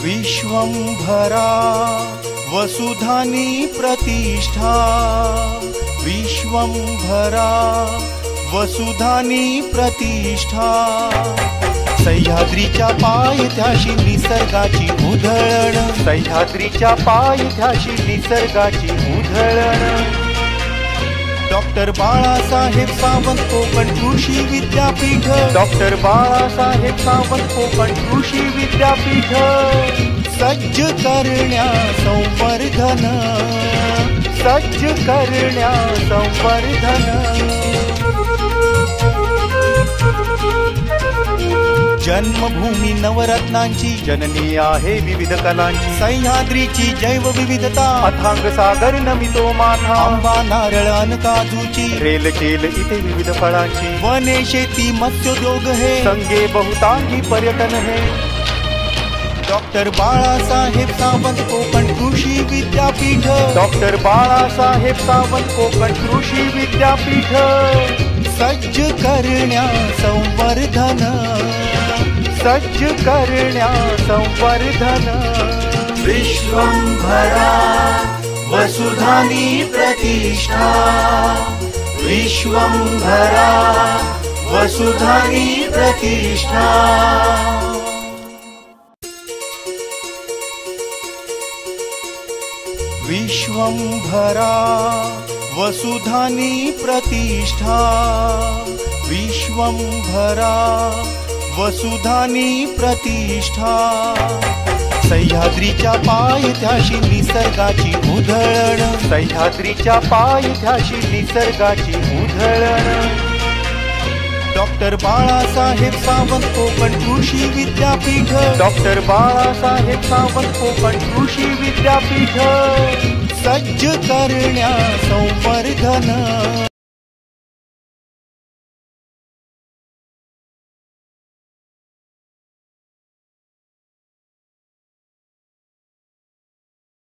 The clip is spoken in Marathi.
विश्वंभरा वसुधानी प्रतिष्ठा, विश्वंभरा वसुधानी प्रतिष्ठा। सह्याद्रीच्या पायथ्याशी निसर्गाची उधळण, सह्याद्रीच्या पायथ्याशी निसर्गाची उधळण। डॉक्टर बाळासाहेब सावंत कोकण कृषी विद्यापीठ, डॉक्टर बाळासाहेब सावंत कोकण कृषी विद्यापीठ। सज्ज करण्या संवर्धन, सज्ज करण्या संवर्धन। जन्मभूमी नवरत्नांची जननी आहे विविध कलांची, सह्याद्रीची जैव विविधता अथांग सागर नमितो माथा। आंबा नारळ अन काजूची रेल केल इथे विविध फळांची, वने शेती मत्स्योद्योग है संगे बहुतांगी पर्यटन है। डॉक्टर बाळासाहेब सावंत कोकण कृषी विद्यापीठ, डॉक्टर बाळासाहेब सावंत कोकण कृषी विद्यापीठ। सज्ज करण्या संवर्धन, सज्ज करण्या संवर्धन। विश्वंभरा वसुधानी प्रतिष्ठा, विश्वंभरा वसुधानी प्रतिष्ठा। विश्वंभरा वसुधानी प्रतिष्ठा, विश्वंभरा वसुधानी प्रतिष्ठा। सह्याद्रीच्या पायथ्याशी निसर्गाची उधळण, सह्याद्रीच्या पायथ्याशी निसर्गाची उधळण। डॉक्टर बाळासाहेब सावंत कोकण कृषी विद्यापीठ, डॉक्टर बाळासाहेब सावंत कोकण कृषी विद्यापीठ। सज्ज करण्या संवर्धन,